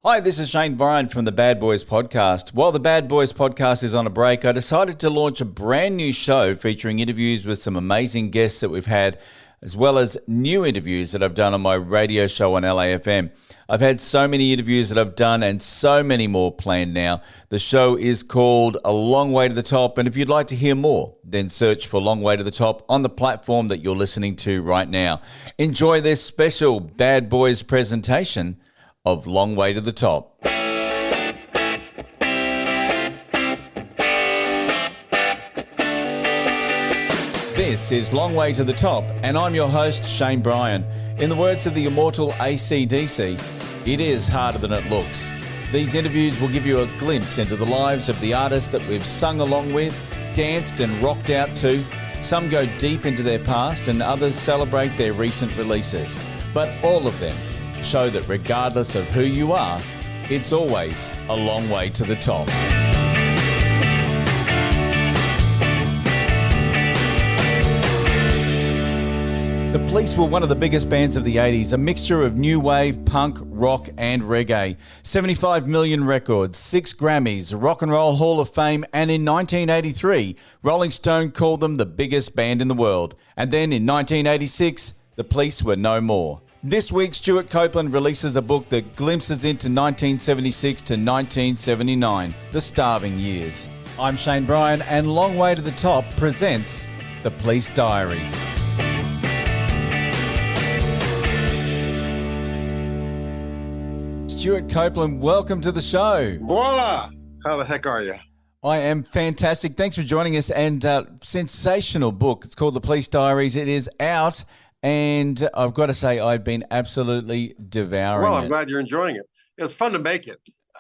Hi, this is Shayne Bryan from the Bad Boys Podcast. While the Bad Boys Podcast is on a break, I decided to launch a brand new show featuring interviews with some amazing guests that we've had, as well as new interviews that I've done on my radio show on LAFM. I've had so many interviews that I've done and so many more planned now. The show is called A Long Way to the Top, and if you'd like to hear more, then search for Long Way to the Top on the platform that you're listening to right now. Enjoy this special Bad Boys presentation of Long Way to the Top. This is Long Way to the Top, and I'm your host, Shayne Bryan. In the words of the immortal AC/DC, it is harder than it looks. These interviews will give you a glimpse into the lives of the artists that we've sung along with, danced and rocked out to. Some go deep into their past and others celebrate their recent releases. But all of them show that regardless of who you are, it's always a long way to the top. The Police were one of the biggest bands of the 80s, a mixture of new wave, punk, rock and reggae. 75 million records, 6 Grammys, Rock and Roll Hall of Fame, and in 1983, Rolling Stone called them the biggest band in the world. And then in 1986, the Police were no more. This week, Stewart Copeland releases a book that glimpses into 1976 to 1979, the starving years. I'm Shayne Bryan, and Long Way to the Top presents the Police Diaries. Stewart Copeland, welcome to the show. Voila! How the heck are you? I am fantastic. Thanks for joining us. And sensational book. It's called The Police Diaries. It is out. And I've got to say, I've been absolutely devouring it. Well, I'm glad you're enjoying it. It was fun to make it.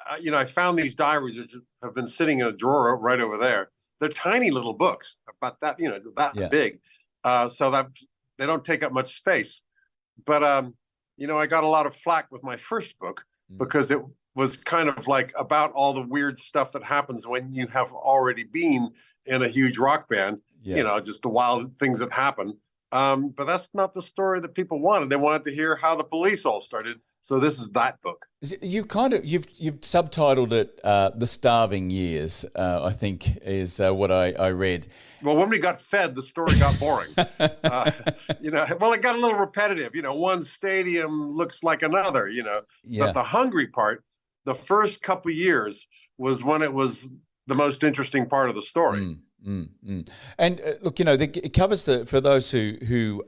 I found these diaries that have been sitting in a drawer right over there. They're tiny little books, about that, big. So that they don't take up much space. But, I got a lot of flack with my first book because it was kind of like about all the weird stuff that happens when you have already been in a huge rock band, just the wild things that happen. But that's not the story that people wanted. They wanted to hear how the police all started. So this is that book. You've subtitled it "The Starving Years." I think is what I read. Well, when we got fed, the story got boring. It got a little repetitive. One stadium looks like another. But the hungry part, the first couple of years was when it was the most interesting part of the story. And look, it covers for those who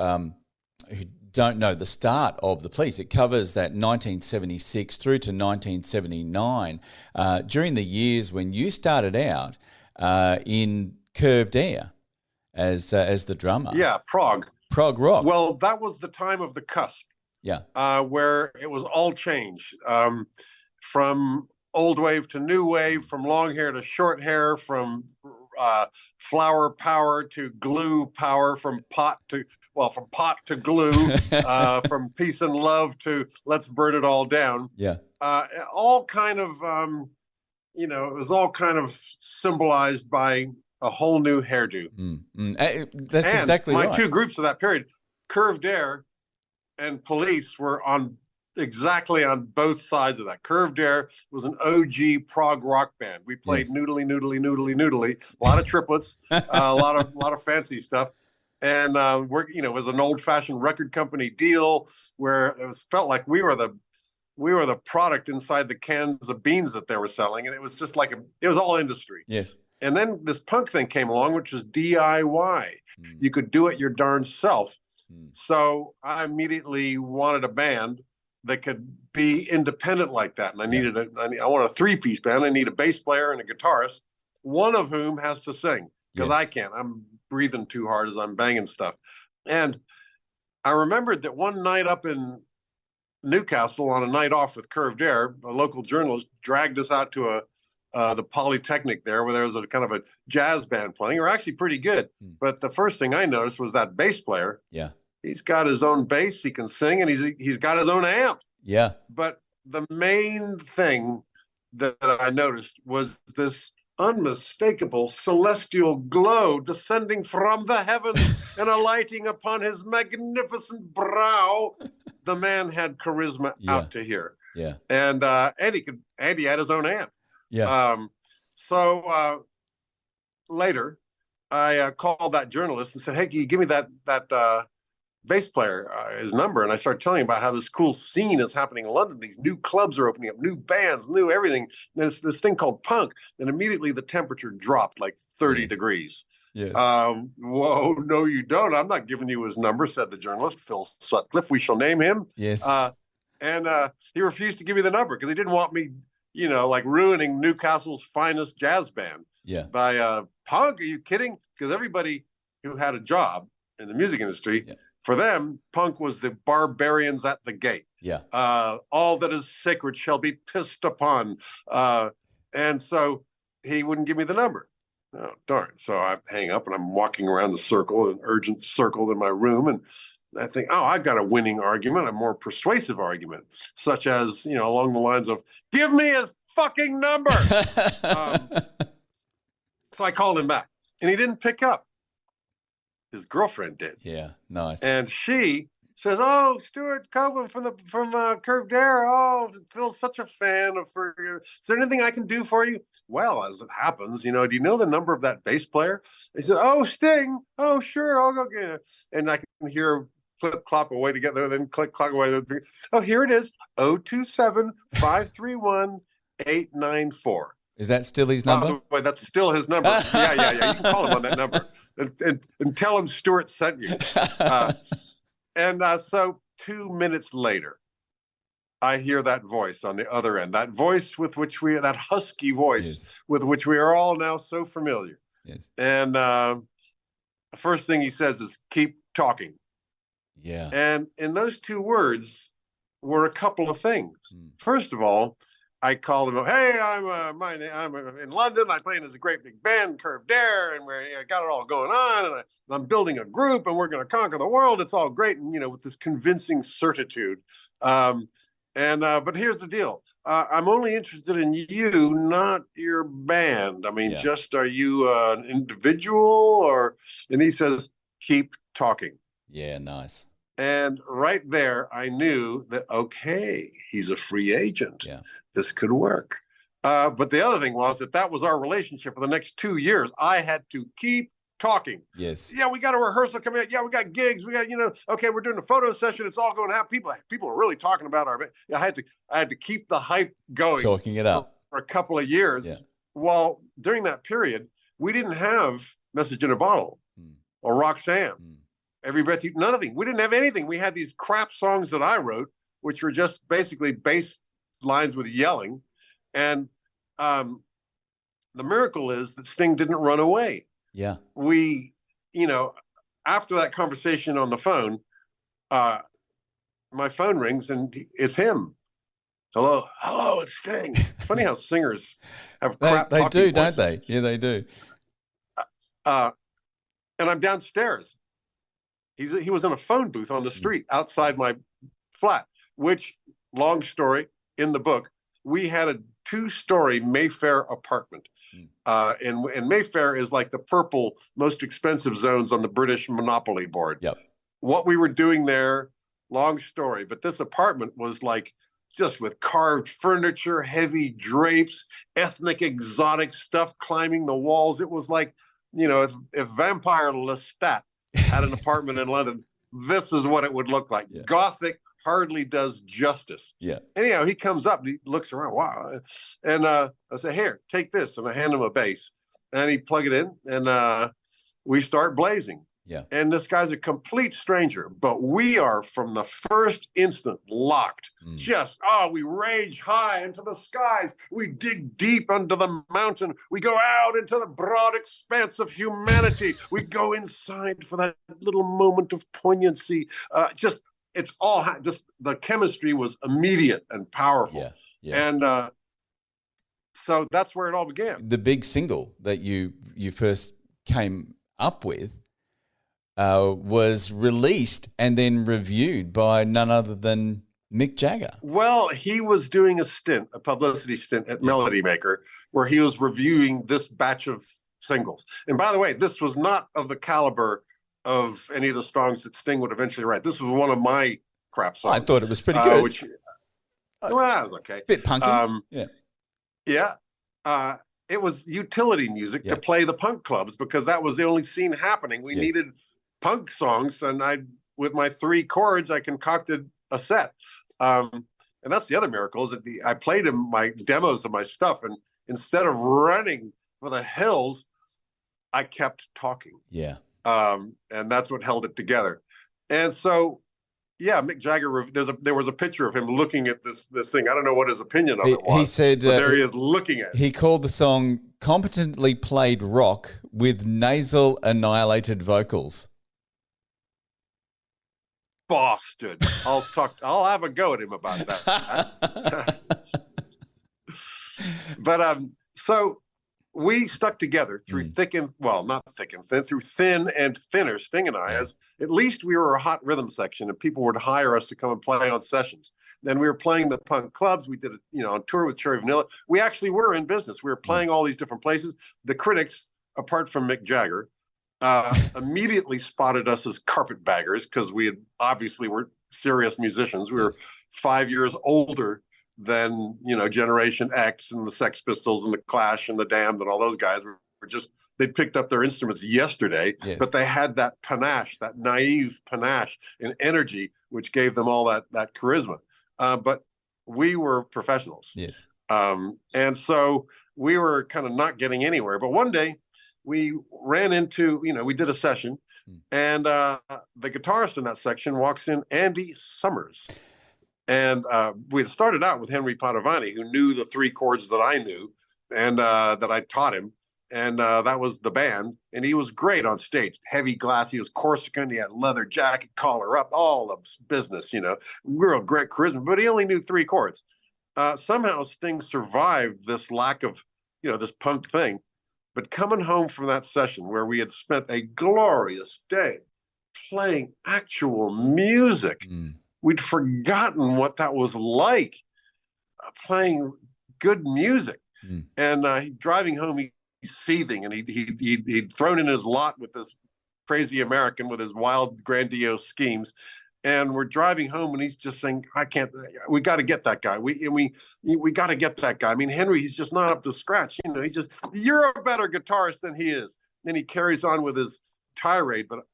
don't know the start of the Police. It covers that 1976 through to 1979, during the years when you started out in Curved Air as the drummer. Yeah, prog rock. Well, that was the time of the cusp. Yeah, where it was all change, from old wave to new wave, from long hair to short hair, from flower power to glue power, from pot to glue, from peace and love to let's burn it all down. Yeah. All kind of, it was all kind of symbolized by a whole new hairdo. That's exactly right. My two groups of that period, Curved Air and Police, were exactly on both sides of that. Curved Air was an OG prog rock band. We played noodly, noodly, noodly, noodly, a lot of triplets, a lot of fancy stuff. And it was an old-fashioned record company deal where it felt like we were the product inside the cans of beans that they were selling, and it was just like it was all industry. Yes. And then this punk thing came along, which was DIY. You could do it your darn self. So I immediately wanted a band that could be independent like that. And I want a 3-piece band. I need a bass player and a guitarist, one of whom has to sing, because I can't. I'm breathing too hard as I'm banging stuff. And I remembered that one night up in Newcastle on a night off with Curved Air, a local journalist dragged us out to the Polytechnic there, where there was a kind of a jazz band playing. They're actually pretty good. But the first thing I noticed was that bass player. Yeah. He's got his own bass, he can sing, and he's got his own amp. Yeah. But the main thing that I noticed was this unmistakable celestial glow descending from the heavens and alighting upon his magnificent brow. The man had charisma out to here. Yeah. And Andy had his own amp. Yeah. So later, I called that journalist and said, "Hey, can you give me that bass player his number?" And I started telling him about how this cool scene is happening in London. These new clubs are opening up, new bands, new everything. There's this thing called punk, and immediately the temperature dropped like 30 degrees. Yes. Whoa, no, you don't. I'm not giving you his number," said the journalist, Phil Sutcliffe. We shall name him. Yes. And he refused to give me the number because he didn't want me, like ruining Newcastle's finest jazz band. Yeah. By punk. Are you kidding? Because everybody who had a job in the music industry, for them, punk was the barbarians at the gate. Yeah. All that is sacred shall be pissed upon. And so he wouldn't give me the number. Oh, darn. So I hang up and I'm walking around the circle, an urgent circle in my room. And I think, oh, I've got a winning argument, a more persuasive argument, such as, along the lines of, "Give me his fucking number." So I called him back and he didn't pick up. His girlfriend did. Yeah, nice. And she says, "Oh, Stewart Copeland from Curved Air. Oh, Phil's such a fan of her. Is there anything I can do for you?" Well, as it happens, do you know the number of that bass player? He said, "Oh, Sting. Oh, sure, I'll go get it." And I can hear flip clop away together, then click clock away. Oh, here it is. 027-531-894. Is that still his number? By the way, that's still his number. Yeah. You can call him on that number and tell him Stewart sent you. So 2 minutes later, I hear that voice on the other end, that voice that husky voice with which we are all now so familiar. Yes. And the first thing he says is, "Keep talking." Yeah. And in those two words were a couple of things. First of all, I called him up. "Hey, I'm in London. I play in this great big band, Curved Air, and I got it all going on. And I'm building a group, and we're going to conquer the world. It's all great." And with this convincing certitude. But here's the deal. I'm only interested in you, not your band. I mean, just are you an individual or? And he says, "Keep talking." Yeah, nice. And right there, I knew that, okay, he's a free agent. Yeah. This could work. But the other thing was that was our relationship for the next 2 years. I had to keep talking. Yes. Yeah, we got a rehearsal coming up. Yeah, we got gigs. We got, okay, we're doing a photo session. It's all going to happen. People are really talking about our. I had to keep the hype going. Talking it up for a couple of years. Yeah. Well, during that period, we didn't have Message in a Bottle or Roxanne. Every Breath You, none of them. We didn't have anything. We had these crap songs that I wrote, which were just basically bass lines with yelling. And the miracle is that Sting didn't run away. Yeah. We, after that conversation on the phone, my phone rings and it's him. Hello, it's Sting. Funny how singers have crap They do, voices. don't they? Yeah, they do. And I'm downstairs. He was in a phone booth on the street outside my flat, which, long story, in the book, we had a 2-story Mayfair apartment. And Mayfair is like the purple, most expensive zones on the British Monopoly board. Yep. What we were doing there, long story, but this apartment was like just with carved furniture, heavy drapes, ethnic exotic stuff climbing the walls. It was like, if Vampire Lestat had an apartment in London, this is what it would look like. Yeah. Gothic hardly does justice. Yeah. Anyhow, he comes up and he looks around. Wow. And I say, "Here, take this." And I hand him a bass. And he plug it in and we start blazing. Yeah. And this guy's a complete stranger, but we are from the first instant locked. We rage high into the skies. We dig deep under the mountain. We go out into the broad expanse of humanity. We go inside for that little moment of poignancy. It's all just the chemistry was immediate and powerful. Yeah. Yeah. And so that's where it all began. The big single that you first came up with was released and then reviewed by none other than Mick Jagger. Well, he was doing a publicity stint at Melody Maker, where he was reviewing this batch of singles. And by the way, this was not of the caliber of any of the songs that Sting would eventually write. This was one of my crap songs. I thought it was pretty good. Well, that was okay. Bit punky. Yeah. Yeah. It was utility music to play the punk clubs because that was the only scene happening. We needed punk songs, and with my 3 chords, I concocted a set. And that's the other miracle is that I played him my demos of my stuff, and instead of running for the hills, I kept talking. Yeah. And that's what held it together. And so, yeah, Mick Jagger. There was a picture of him looking at this thing. I don't know what his opinion of it was. He said, but there he is looking at it. He called the song "competently played rock with nasal annihilated vocals." Boston. I'll have a go at him about that. But so we stuck together through through thin and thinner, Sting and I, as at least we were a hot rhythm section and people would hire us to come and play on sessions. Then we were playing the punk clubs. We did it, on tour with Cherry Vanilla. We actually were in business. We were playing all these different places. The critics, apart from Mick Jagger, immediately spotted us as carpetbaggers because we obviously were serious musicians. We were 5 years older than Generation X and the Sex Pistols and the Clash and the Damned and all those guys. They picked up their instruments yesterday, but they had that panache, that naive panache and energy, which gave them all that charisma. But we were professionals. Yes. And so we were kind of not getting anywhere. But one day we ran into, we did a session, and the guitarist in that section walks in, Andy Summers. And we had started out with Henry Padovani, who knew the 3 chords that I knew and that I taught him. And that was the band. And he was great on stage. Heavy glass. He was Corsican. He had leather jacket, collar up, all the business, real great charisma. But he only knew 3 chords. Somehow Sting survived this lack of, this punk thing. But coming home from that session where we had spent a glorious day playing actual music, we'd forgotten what that was like, playing good music. And driving home, he's seething, and he'd thrown in his lot with this crazy American with his wild, grandiose schemes. And we're driving home, and he's just saying, we got to get that guy. We got to get that guy. I mean, Henry, he's just not up to scratch. You're a better guitarist than he is. Then he carries on with his tirade, but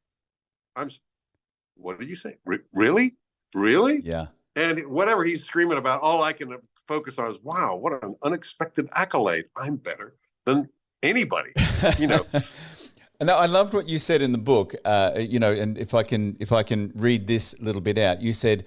what did you say? Really? Really? Yeah. And whatever he's screaming about, all I can focus on is, wow, what an unexpected accolade. I'm better than anybody, And I loved what you said in the book, and if I can read this little bit out, you said,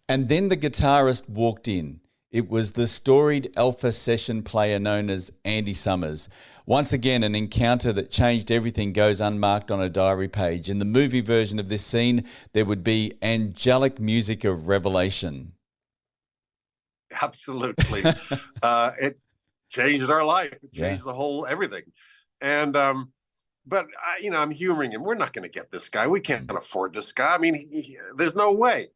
and then the guitarist walked in. It was the storied alpha session player known as Andy Summers. Once again, an encounter that changed everything goes unmarked on a diary page. In the movie version of this scene, there would be angelic music of revelation. Absolutely. It changed our life. It changed the whole everything. And but I'm humoring him. We're not going to get this guy. We can't afford this guy. I mean, there's no way.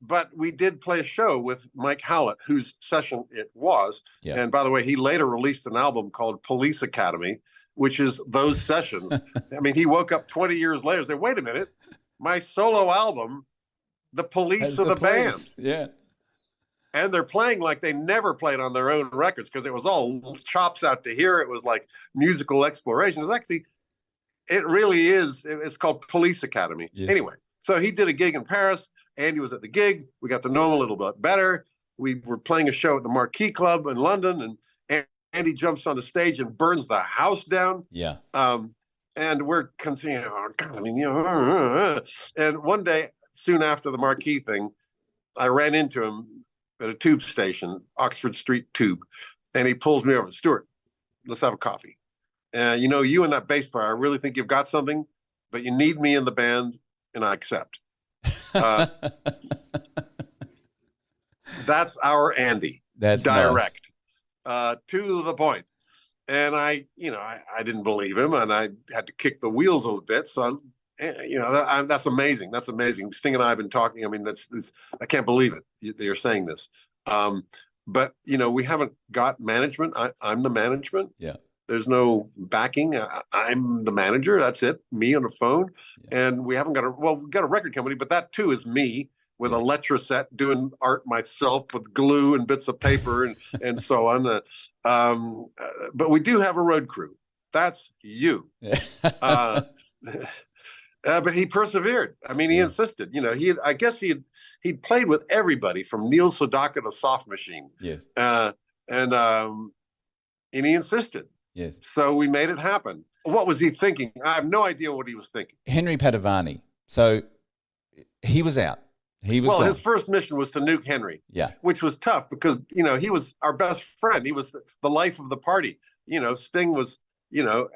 But we did play a show with Mike Howlett, whose session it was. Yeah. And by the way, he later released an album called Police Academy, which is those sessions. I mean, he woke up 20 years later and said, wait a minute, my solo album, The Police of the band. Yeah. And they're playing like they never played on their own records because it was all chops out to here. It was like musical exploration. It really is. It's called Police Academy. Yes. Anyway, so he did a gig in Paris. Andy was at the gig. We got to know him a little bit better. We were playing a show at the Marquee Club in London, and Andy jumps on the stage and burns the house down. Yeah. And we're considering, oh God, I mean, and one day, soon after the Marquee thing, I ran into him at a tube station, Oxford Street Tube, and he pulls me over. Stewart, let's have a coffee. You and that bass player, I really think you've got something, but you need me in the band, and I accept. That's our Andy. That's direct, to the point. And I didn't believe him, and I had to kick the wheels a little bit. So, that's amazing. That's amazing. Sting and I have been talking. I mean, I can't believe it. You're saying this. But we haven't got management. I'm the management. Yeah. There's no backing. I'm the manager. That's it. Me on the phone. Yeah. And we haven't got we've got a record company, but that too is me with a letraset, doing art myself with glue and bits of paper and so on. But we do have a road crew. That's you. But he persevered. I mean, he insisted. You know, I guess he'd played with everybody from Neil Sedaka to Soft Machine. Yes. And he insisted. Yes. So we made it happen. What was he thinking? I have no idea what he was thinking. Henry Padovani. So he was out. He was gone. His first mission was to nuke Henry. Yeah. Which was tough because, you know, he was our best friend. He was the life of the party. You know, Sting was, you know,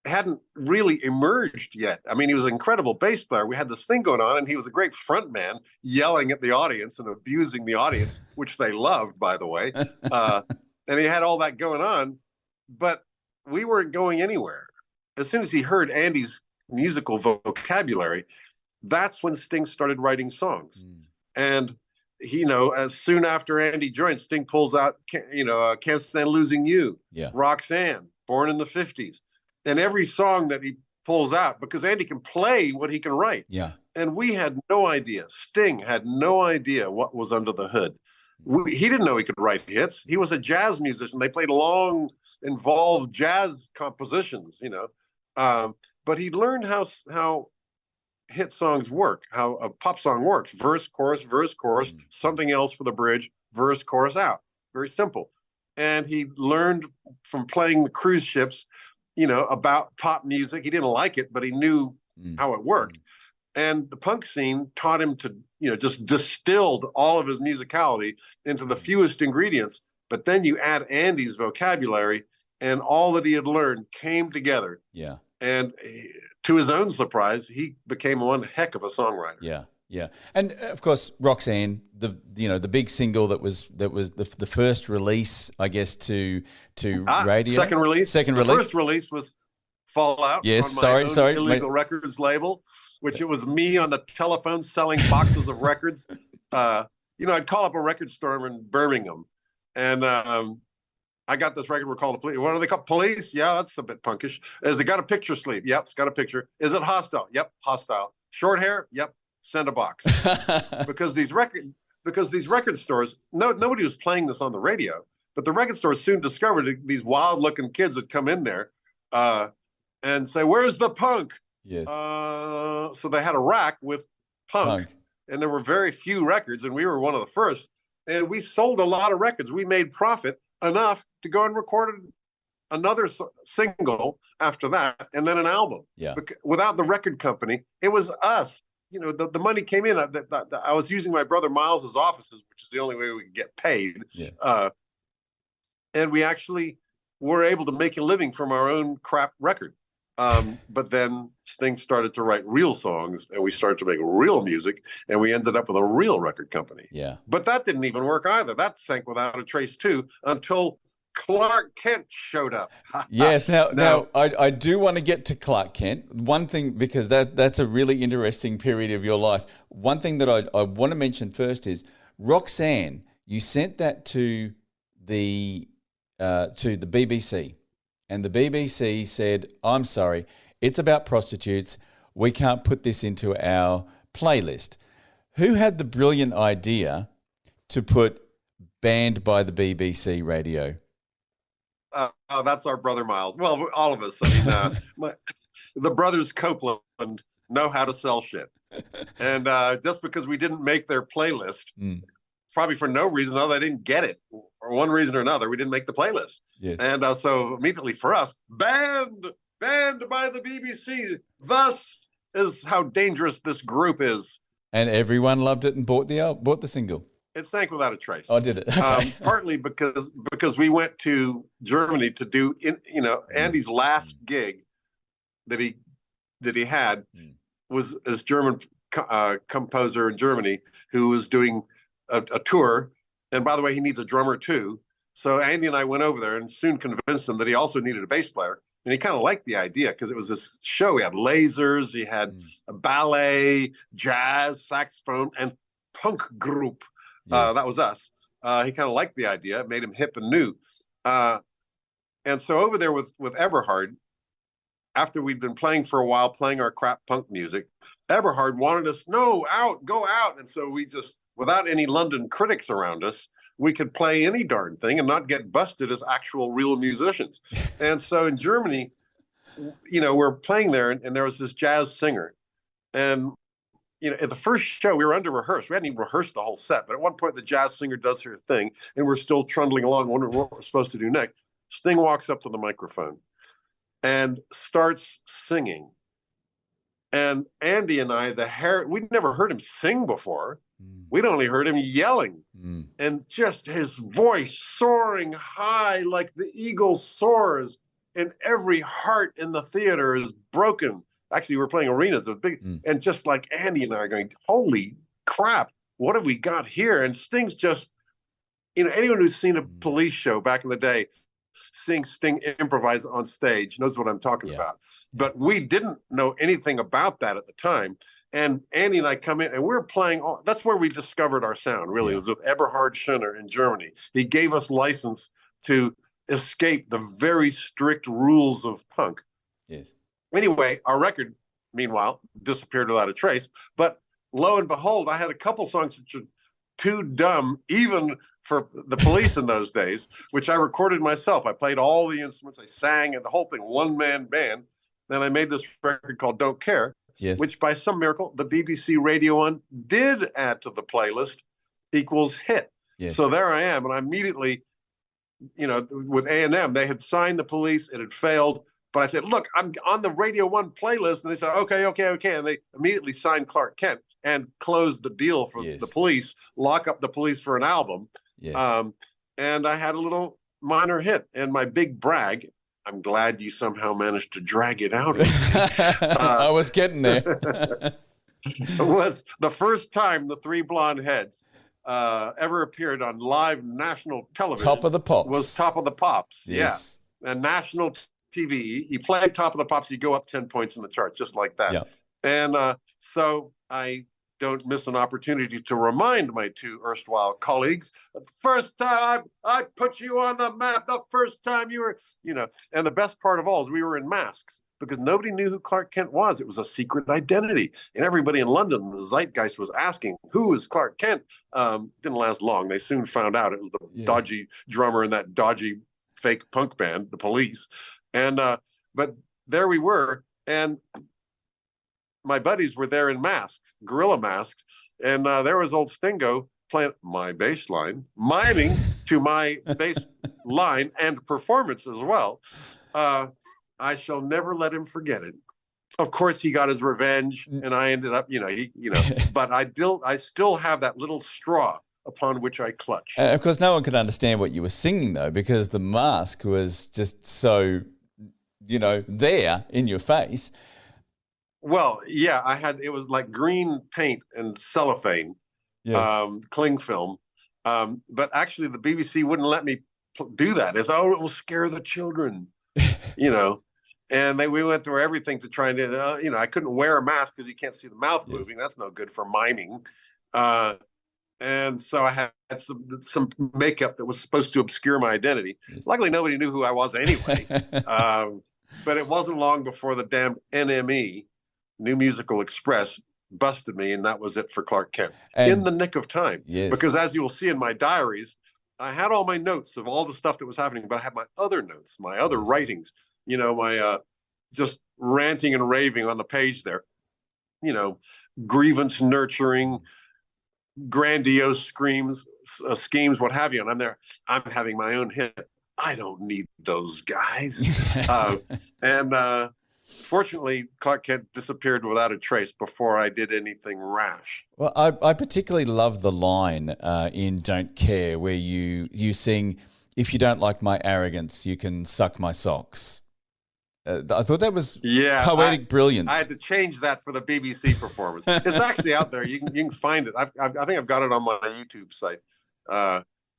hadn't really emerged yet. I mean, he was an incredible bass player. We had this thing going on, and he was a great front man, yelling at the audience and abusing the audience, which they loved, by the way. And he had all that going on, but we weren't going anywhere. As soon as he heard Andy's musical vocabulary, that's when Sting started writing songs. And he, you know, as soon after Andy joined, Sting pulls out, you know, Can't Stand Losing You, Roxanne, Born in the 50s. And every song that he pulls out, because Andy can play what he can write. Yeah. And we had no idea. Sting had no idea what was under the hood. He didn't know he could write hits. He was a jazz musician. They played long, involved jazz compositions, you know. But he learned how hit songs work, how a pop song works. Verse, chorus, something else for the bridge, verse, chorus, out. Very simple. And he learned from playing the cruise ships, you know, about pop music. He didn't like it, but he knew how it worked. And the punk scene taught him to, you know, just distilled all of his musicality into the fewest ingredients. But then you add Andy's vocabulary, and all that he had learned came together. Yeah. And to his own surprise, he became one heck of a songwriter. Yeah. Yeah, and of course, Roxanne, the big single that was the first release, I guess, to radio. Second release. The first release was Fallout. Yes, on my own illegal records label, which it was me on the telephone selling boxes of records. You know, I'd call up a record store in Birmingham, and I got this record. We're called the Police. What are they called? Police? Yeah, that's a bit punkish. Has it got a picture sleeve? Yep, it's got a picture. Is it hostile? Yep, hostile. Short hair? Yep. Send a box. because these record stores, nobody was playing this on the radio, but the record stores soon discovered these wild looking kids that come in there and say, "Where's the punk?" Yes. So they had a rack with punk, and there were very few records, and we were one of the first. And we sold a lot of records. We made profit enough to go and record another single after that, and then an album. Yeah. Without the record company, it was us. You know, the money came in. I was using my brother Miles's offices, which is the only way we could get paid. Yeah. And we actually were able to make a living from our own crap record. But then Sting started to write real songs, and we started to make real music, and we ended up with a real record company. Yeah. But that didn't even work either. That sank without a trace too, until Clark Kent showed up. Yes. Now I do want to get to Clark Kent. One thing, because that's a really interesting period of your life. One thing that I want to mention first is Roxanne. You sent that to the BBC, and the BBC said, "I'm sorry, it's about prostitutes. We can't put this into our playlist." Who had the brilliant idea to put "Banned by the BBC Radio"? That's our brother Miles. Well, all of us. I mean, the brothers Copeland know how to sell shit. And just because we didn't make their playlist, probably for no reason other than they didn't get it, or one reason or another, we didn't make the playlist. Yes. And so immediately for us, banned by the BBC. Thus is how dangerous this group is. And everyone loved it and bought the single. It sank without a trace. Oh, did it? Okay. Partly because we went to Germany to do, Andy's last gig that he had was as German composer in Germany who was doing a tour. And by the way, he needs a drummer too. So Andy and I went over there and soon convinced him that he also needed a bass player. And he kind of liked the idea because it was this show. He had lasers, he had a ballet, jazz, saxophone, and punk group. Yes. That was us. He kind of liked the idea. It made him hip and new. And so over there with Eberhard, after we'd been playing for a while, playing our crap punk music, Eberhard wanted us, no, out, go out. And so we just, without any London critics around us, we could play any darn thing and not get busted as actual real musicians. And so in Germany, we're playing there, and there was this jazz singer. And, at the first show, we were under rehearsed. We hadn't even rehearsed the whole set. But at one point, the jazz singer does her thing, and we're still trundling along, wondering what we're supposed to do next. Sting walks up to the microphone and starts singing. And Andy and I, we'd never heard him sing before. We'd only heard him yelling. And just his voice soaring high like the eagle soars, and every heart in the theater is broken. Actually, we're playing arenas. It was big. And just like Andy and I are going, holy crap, what have we got here? And Sting's just, anyone who's seen a Police show back in the day, seeing Sting improvise on stage knows what I'm talking about. But we didn't know anything about that at the time. And Andy and I come in, and we're playing. That's where we discovered our sound, really. It was with Eberhard Schinner in Germany. He gave us license to escape the very strict rules of punk. Yes. Anyway, our record, meanwhile, disappeared without a trace. But lo and behold, I had a couple songs which are too dumb, even for the Police in those days, which I recorded myself. I played all the instruments, I sang, and the whole thing, one-man band. Then I made this record called Don't Care, which by some miracle, the BBC Radio 1 did add to the playlist, equals hit. Yes. So there I am, and I immediately, with A&M, they had signed the Police, it had failed. But I said, look, I'm on the Radio 1 playlist. And they said, okay. And they immediately signed Clark Kent and closed the deal for the Police, lock up the Police for an album. Yes. And I had a little minor hit. And my big brag, I'm glad you somehow managed to drag it out. I was getting there. It was the first time the Three Blonde Heads ever appeared on live national television. Top of the Pops. Was Top of the Pops. Yes. Yeah. And national TV, you play Top of the Pops, you go up 10 points in the chart, just like that. Yeah. And so I don't miss an opportunity to remind my two erstwhile colleagues, the first time I put you on the map, the first time you were, and the best part of all is we were in masks because nobody knew who Clark Kent was. It was a secret identity. And everybody in London, the zeitgeist was asking, who is Clark Kent? Didn't last long. They soon found out it was the dodgy drummer in that dodgy fake punk band, the Police. And but there we were, and my buddies were there in masks, gorilla masks, and there was old Stingo playing my bass line, miming to my bass line and performance as well. I shall never let him forget it. Of course, he got his revenge, and I ended up, but I still have that little straw upon which I clutch. And of course, no one could understand what you were singing, though, because the mask was just so, there in your face. Well, yeah, it was like green paint and cellophane, cling film. But actually, the BBC wouldn't let me do that. It's, it will scare the children, And we went through everything to try and do, I couldn't wear a mask because you can't see the mouth moving. That's no good for miming. And so I had some makeup that was supposed to obscure my identity. Luckily, nobody knew who I was anyway. But it wasn't long before the damned NME, New Musical Express, busted me, and that was it for Clark Kent. In the nick of time. Yes. Because as you will see in my diaries, I had all my notes of all the stuff that was happening, but I had my other notes, my other writings, my just ranting and raving on the page there, grievance nurturing, grandiose schemes, what have you. And I'm having my own hit. I don't need those guys. Fortunately, Clark Kent disappeared without a trace before I did anything rash. Well, I particularly love the line in Don't Care where you sing, if you don't like my arrogance, you can suck my socks. I thought that was poetic brilliance. I had to change that for the BBC performance. It's actually out there. You can find it. I think I've got it on my YouTube site.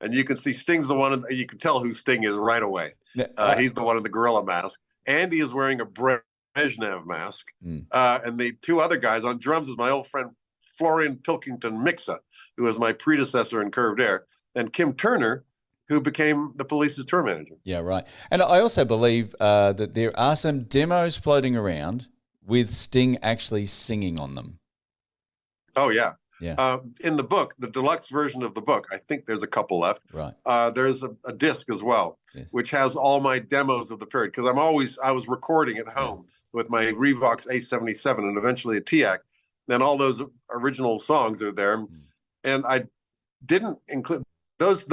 And you can see Sting's the one. You can tell who Sting is right away. He's the one in the gorilla mask. Andy is wearing a Brezhnev mask. And the two other guys on drums is my old friend Florian Pilkington Mixa, who was my predecessor in Curved Air. And Kim Turner who became the Police's tour manager. Yeah, right. And I also believe that there are some demos floating around with Sting actually singing on them. Oh, yeah. Yeah. In the book, the deluxe version of the book, I think there's a couple left. Right. There's a disc as well, Yes. which has all my demos of the period, because I was recording at home with my Revox A77 and eventually a TIAC. Then all those original songs are there. And I didn't include those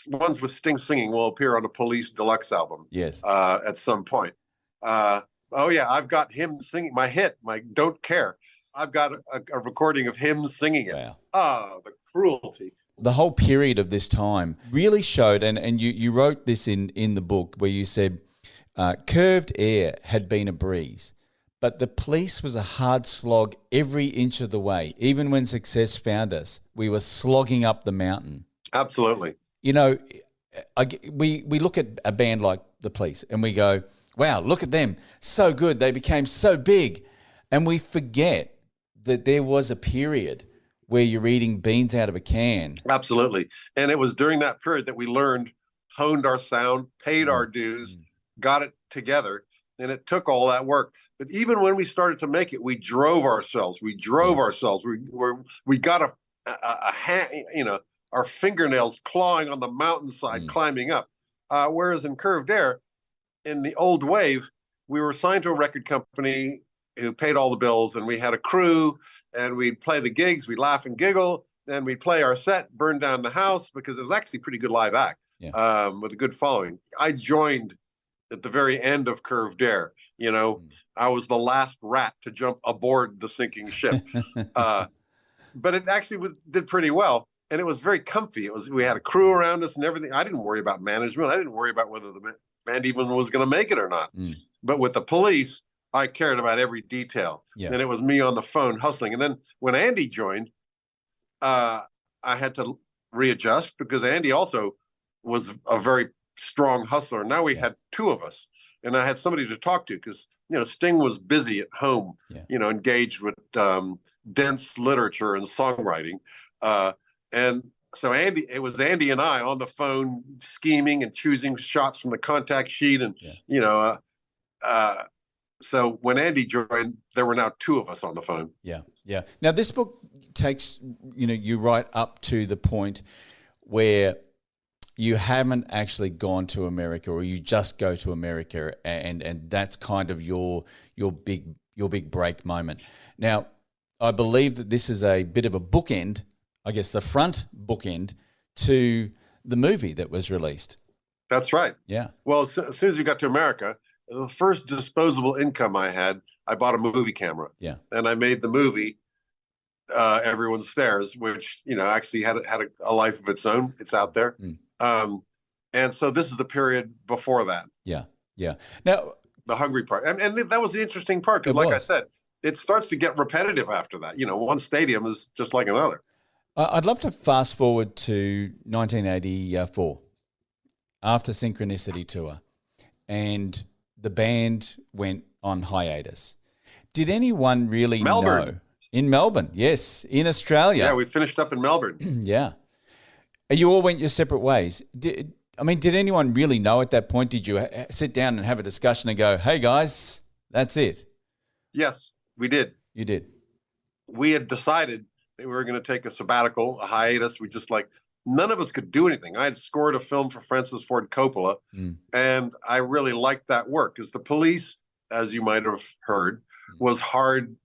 ones with Sting singing will appear on the Police Deluxe album. Yes. At some point. Oh yeah, I've got him singing my hit, my Don't Care. I've got a recording of him singing it. Wow. Oh, the cruelty. The whole period of this time really showed, and you wrote this in the book where you said, curved air had been a breeze, but the police was a hard slog every inch of the way. Even when success found us, we were slogging up the mountain. Absolutely. You know, we look at a band like the Police and we go, wow, look at them. So good. They became so big. And we forget that there was a period where you're eating beans out of a can. Absolutely. And it was during that period that we learned, honed our sound, paid our dues, got it together. And it took all that work. But even when we started to make it, we drove ourselves. We got a hand, you know, our fingernails clawing on the mountainside, climbing up. Whereas in Curved Air, in the old wave, we were signed to a record company who paid all the bills, and we had a crew, and we'd play the gigs, we'd laugh and giggle, then we'd play our set, burn down the house, because it was actually a pretty good live act with a good following. I joined at the very end of Curved Air. You know, I was the last rat to jump aboard the sinking ship. But it actually did pretty well. And it was very comfy. We had a crew around us and everything. I didn't worry about management. I didn't worry about whether the band even was going to make it or not. But with the Police, I cared about every detail. And it was me on the phone hustling. And then when Andy joined, I had to readjust because Andy also was a very strong hustler. Now we had two of us, and I had somebody to talk to because, you know, Sting was busy at home, you know, engaged with dense literature and songwriting. And so it was Andy and I on the phone scheming and choosing shots from the contact sheet. And, you know, so when Andy joined, there were now two of us on the phone. Yeah. Yeah. Now this book takes, you know, you right up to the point where you haven't actually gone to America, or you just go to America, and that's kind of your big break moment. Now, I believe that this is a bit of a bookend, I guess the front bookend to the movie that was released. That's right. Yeah. Well, as soon as we got to America, the first disposable income I had, I bought a movie camera. Yeah. And I made the movie Everyone Stares, which, you know, actually had a life of its own. It's out there. And so this is the period before that. Yeah. Yeah. Now, the hungry part. And that was the interesting part, because like I said, it starts to get repetitive after that. You know, one stadium is just like another. I'd love to fast forward to 1984, after Synchronicity Tour, and the band went on hiatus. Did anyone really know? In Melbourne, yes. In Australia. Yeah, we finished up in Melbourne. Yeah. You all went your separate ways. Did anyone really know at that point? Did you sit down and have a discussion and go, hey, guys, that's it? Yes, we did. You did? We had decided that we were going to take a sabbatical, a hiatus. We just none of us could do anything. I had scored a film for Francis Ford Coppola, and I really liked that work because the Police, as you might have heard, was hard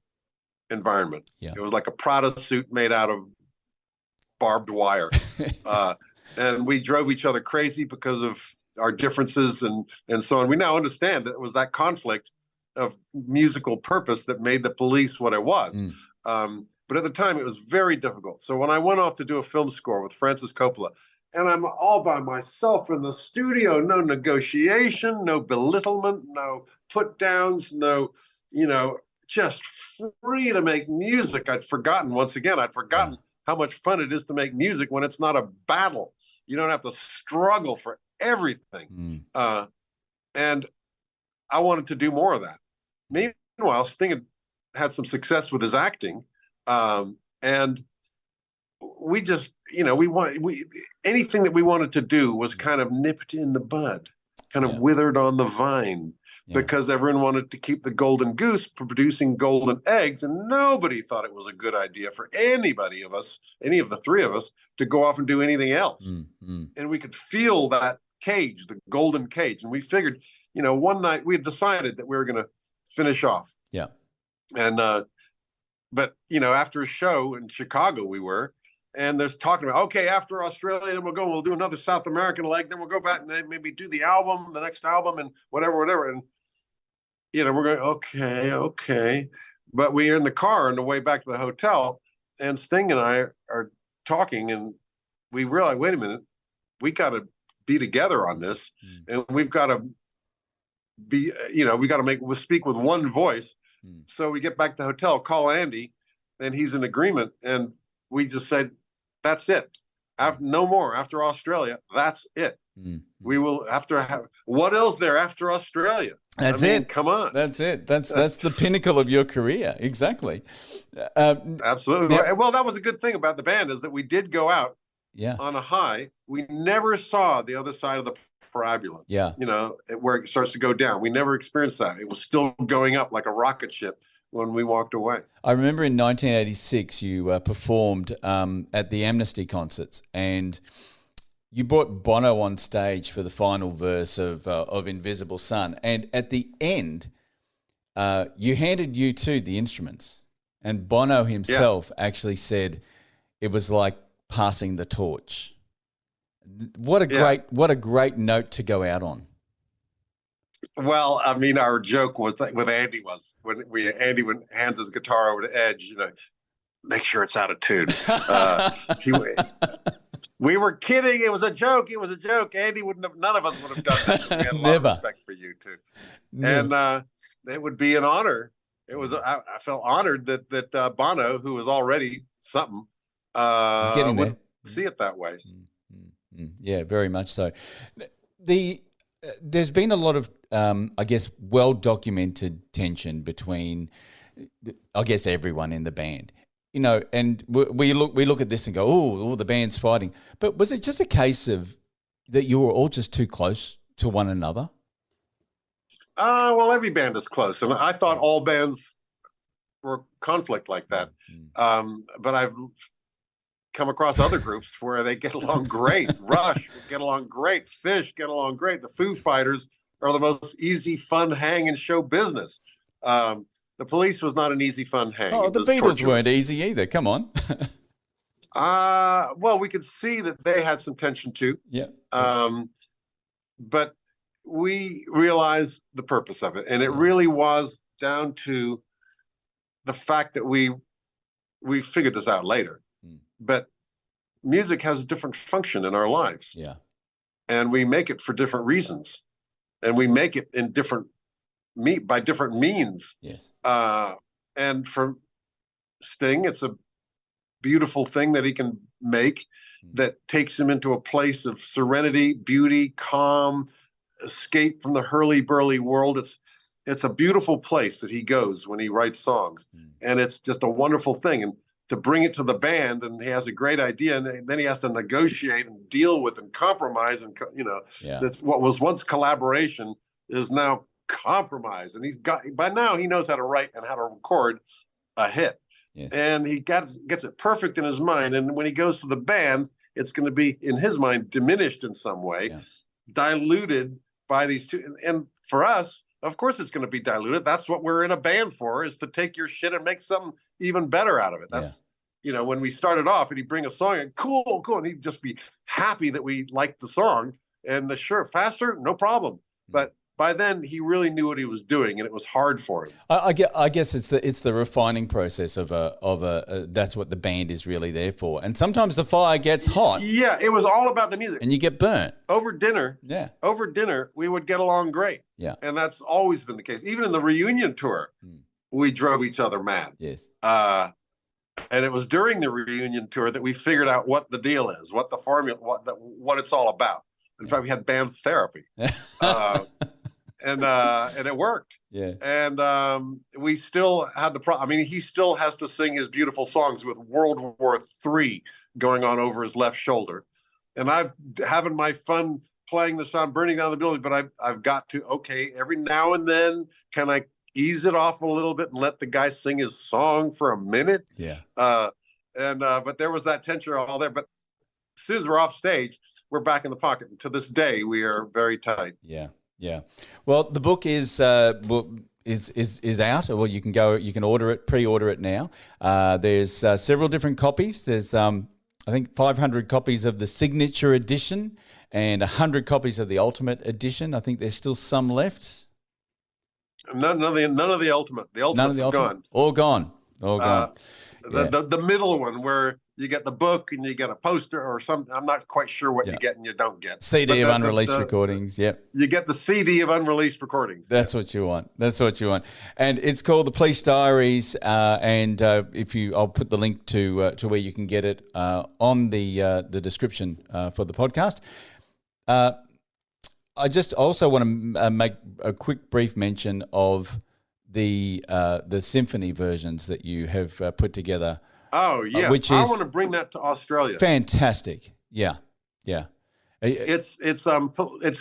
environment. Yeah. It was like a Prada suit made out of barbed wire. And we drove each other crazy because of our differences and so on. We now understand that it was that conflict of musical purpose that made the Police what it was. But at the time, it was very difficult. So when I went off to do a film score with Francis Coppola, and I'm all by myself in the studio, no negotiation, no belittlement, no put downs, no, you know, just free to make music. I'd forgotten how much fun it is to make music when it's not a battle. You don't have to struggle for everything. And I wanted to do more of that. Meanwhile, Sting had some success with his acting. And we just, anything that we wanted to do was kind of nipped in the bud, kind of withered on the vine, because everyone wanted to keep the golden goose producing golden eggs, and nobody thought it was a good idea for anybody of us, any of the three of us, to go off and do anything else. And we could feel that cage, the golden cage, and we figured, one night we had decided that we were going to finish off. Yeah. And but after a show in Chicago, and there's talking about, okay, after Australia, then we'll do another South American leg, then we'll go back and then maybe do the next album, and whatever. And we're going, okay. But we are in the car on the way back to the hotel, and Sting and I are talking, and we realize, wait a minute, we got to be together on this, and we've got to be, we got to speak with one voice. So we get back to the hotel, call Andy, and he's in agreement, and we just said, that's it. No more after Australia. That's it. We will have to have, what else there after Australia? That's it. Come on. That's it. That's the pinnacle of your career. Exactly. Absolutely. Well, that was a good thing about the band, is that we did go out on a high. We never saw the other side of the parabola. Yeah. Where it starts to go down. We never experienced that. It was still going up like a rocket ship when we walked away. I remember in 1986 you performed at the Amnesty concerts, and you brought Bono on stage for the final verse of Invisible Sun, and at the end you handed U2 the instruments, and Bono himself actually said it was like passing the torch. What a great note to go out on. Well, I mean, our joke was with Andy when Andy hands his guitar over to Edge, make sure it's out of tune. We were kidding. It was a joke. Andy none of us would have done that. We had a lot of respect for you too. And it would be an honor. I felt honored that Bono, who was already something, would see it that way. Yeah, very much so. There's been a lot of, I guess, well-documented tension between, I guess, everyone in the band. And we look at this and go, oh, the band's fighting. But was it just a case of that you were all just too close to one another? Well, every band is close, and I thought all bands were conflict like that. But I've come across other groups where they get along great. Rush get along great. Fish get along great. The Foo Fighters are the most easy, fun hang in show business. The Police was not an easy, fun hang. Oh, the Beatles weren't easy either. Come on. Well, we could see that they had some tension too. Yeah. But we realized the purpose of it, and it really was down to the fact that we figured this out later. But music has a different function in our lives. Yeah. And we make it for different reasons. And we make it in by different means. Yes. And for Sting, it's a beautiful thing that he can make that takes him into a place of serenity, beauty, calm, escape from the hurly-burly world. It's a beautiful place that he goes when he writes songs. And it's just a wonderful thing. And to bring it to the band, and he has a great idea, and then he has to negotiate and deal with and compromise, and that's what was once collaboration is now compromise. And by now he knows how to write and how to record a hit. Yes. And he gets it perfect in his mind, and when he goes to the band, it's going to be, in his mind, diminished in some way, diluted by these two. And for us, of course it's going to be diluted. That's what we're in a band for, is to take your shit and make something even better out of it. That's, when we started off and he'd bring a song and cool. And he'd just be happy that we liked the song, and sure, faster, no problem. But by then he really knew what he was doing, and it was hard for him. I guess it's the refining process of a that's what the band is really there for. And sometimes the fire gets hot. Yeah, it was all about the music. And you get burnt. Over dinner, we would get along great. Yeah. And that's always been the case. Even in the reunion tour, we drove each other mad. Yes. And it was during the reunion tour that we figured out what the deal is, what the formula, what it's all about. In fact, we had band therapy. And it worked. Yeah. And we still had the problem. I mean, he still has to sing his beautiful songs with World War III going on over his left shoulder. And I'm having my fun playing the song, burning down the building, but I've got to, okay, every now and then, can I ease it off a little bit and let the guy sing his song for a minute? Yeah. But there was that tension all there. But as soon as we're off stage, we're back in the pocket. And to this day, we are very tight. Yeah. Yeah. Well, the book is out. Well, you can order it, pre-order it now. There's several different copies. There's I think 500 copies of the signature edition and 100 copies of the ultimate edition. I think there's still some left. None of the ultimate. The ultimate's gone. All gone. All gone. The middle one where you get the book and you get a poster or something. I'm not quite sure what you get and you don't get. CD of unreleased recordings. Yep. You get the CD of unreleased recordings. That's what you want. That's what you want. And it's called the Police Diaries. I'll put the link to where you can get it on the description for the podcast. I just also want to make a quick brief mention of the symphony versions that you have put together. Oh, yes. Which I is want to bring that to Australia. Fantastic. Yeah. Yeah. It's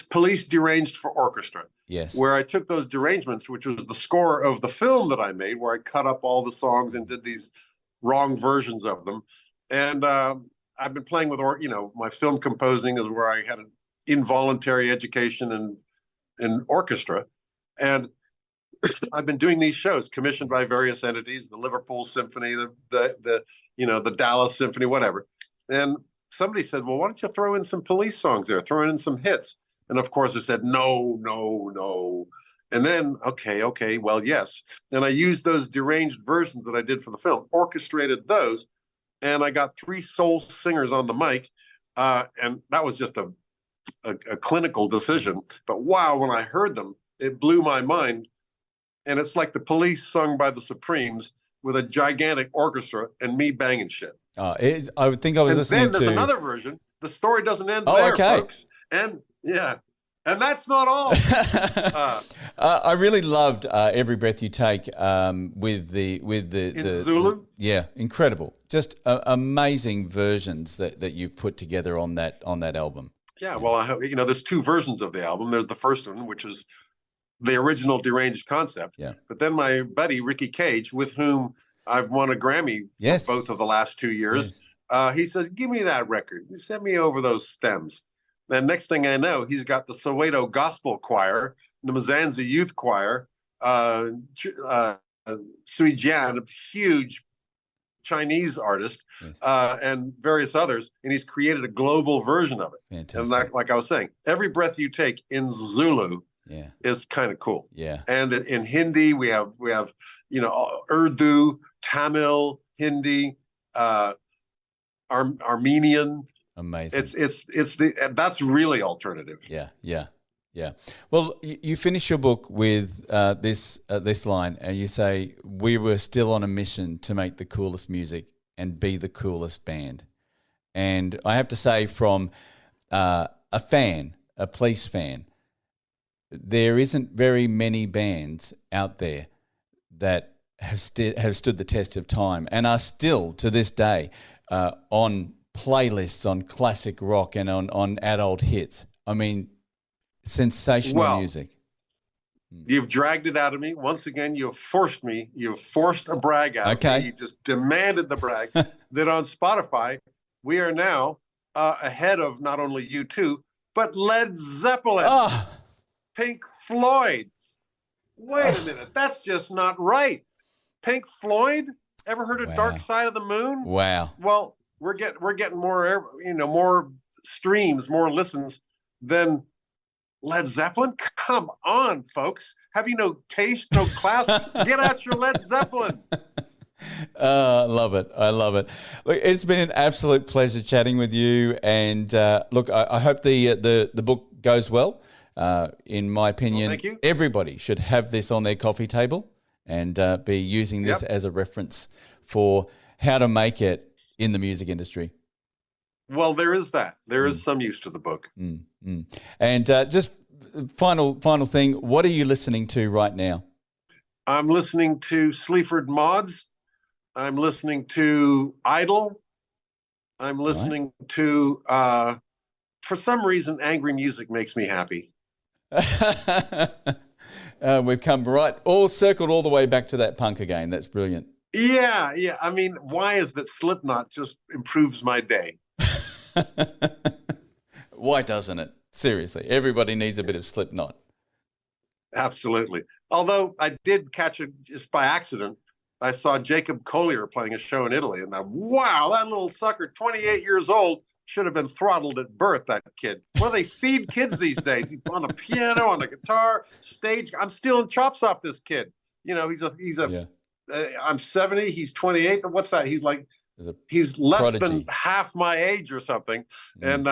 Police Deranged for Orchestra. Yes. Where I took those derangements, which was the score of the film that I made, where I cut up all the songs and did these wrong versions of them. And I've been playing with, my film composing is where I had an involuntary education in orchestra. And I've been doing these shows commissioned by various entities, the Liverpool Symphony, the Dallas Symphony, whatever. And somebody said, well, why don't you throw in some police songs there, throw in some hits? And of course I said, no. And then, okay, well, yes. And I used those deranged versions that I did for the film, orchestrated those, and I got 3 soul singers on the mic. And that was just a clinical decision. But wow, when I heard them, it blew my mind. And it's like the Police sung by the Supremes with a gigantic orchestra and me banging shit. I would think I was listening to... And then there's another version. The story doesn't end there, folks. And that's not all. I really loved Every Breath You Take with the Zulu. Yeah, incredible. Just amazing versions that you've put together on that album. Yeah, well, there's 2 versions of the album. There's the first one, which is the original Deranged concept. Yeah. But then my buddy Ricky Cage, with whom I've won a Grammy for both of the last 2 years, he says, give me that record. You send me over those stems. Then next thing I know, he's got the Soweto Gospel Choir, the Mzansi Youth Choir, Sui Jian, a huge Chinese artist, and various others, and he's created a global version of it. Fantastic. And like I was saying, Every Breath You Take in Zulu is kind of cool. Yeah. And in Hindi, we have Urdu, Tamil, Hindi, Armenian. Amazing. That's really alternative. Yeah. Well, you finish your book with this line, and you say, "We were still on a mission to make the coolest music and be the coolest band." And I have to say, from a Police fan, there isn't very many bands out there that have stood the test of time and are still to this day on playlists on classic rock and on adult hits. I mean, sensational music. You've dragged it out of me. Once again, you've forced a brag out of me. You just demanded the brag. That on Spotify, we are now ahead of not only U2, but Led Zeppelin, Pink Floyd. Wait a minute, that's just not right. Pink Floyd? Ever heard of Dark Side of the Moon? Wow. Well, we're getting more, more streams, more listens than Led Zeppelin. Come on, folks. Have you no taste, no class? Get out your Led Zeppelin. I love it. Look, it's been an absolute pleasure chatting with you. And look, I hope the book goes well. In my opinion, thank you. Everybody should have this on their coffee table and be using this as a reference for how to make it in the music industry. Well, there is that. There is some use to the book. And just final thing, what are you listening to right now? I'm listening to Sleaford Mods. I'm listening to Idol. I'm listening to, for some reason, angry music makes me happy. We've come all circled all the way back to that punk again. That's brilliant. Yeah. I mean, why is that Slipknot just improves my day? Why doesn't it? Seriously, everybody needs a bit of Slipknot. Absolutely. Although I did catch it just by accident. I saw Jacob Collier playing a show in Italy, and wow, that little sucker, 28 years old, should have been throttled at birth, that kid. Well, they feed kids these days. He's on the piano, on the guitar, stage. I'm stealing chops off this kid. You know, I'm 70, he's 28. What's that? He's less prodigy. than half my age or something. And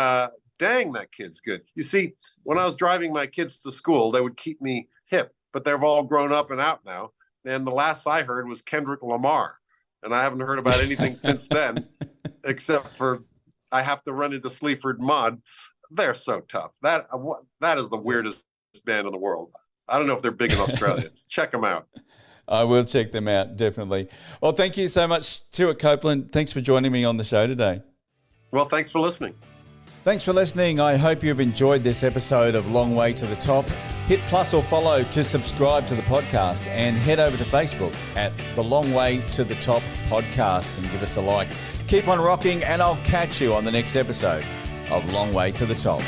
dang, that kid's good. You see, when I was driving my kids to school, they would keep me hip, but they've all grown up and out now. And the last I heard was Kendrick Lamar. And I haven't heard about anything since then, except for I have to run into Sleaford Mod. They're so tough. That is the weirdest band in the world. I don't know if they're big in Australia. Check them out. I will check them out, definitely. Well, thank you so much, Stewart Copeland. Thanks for joining me on the show today. Well, thanks for listening. Thanks for listening. I hope you've enjoyed this episode of Long Way to the Top. Hit plus or follow to subscribe to the podcast, and head over to Facebook at the Long Way to the Top podcast and give us a like. Keep on rocking, and I'll catch you on the next episode of Long Way to the Top.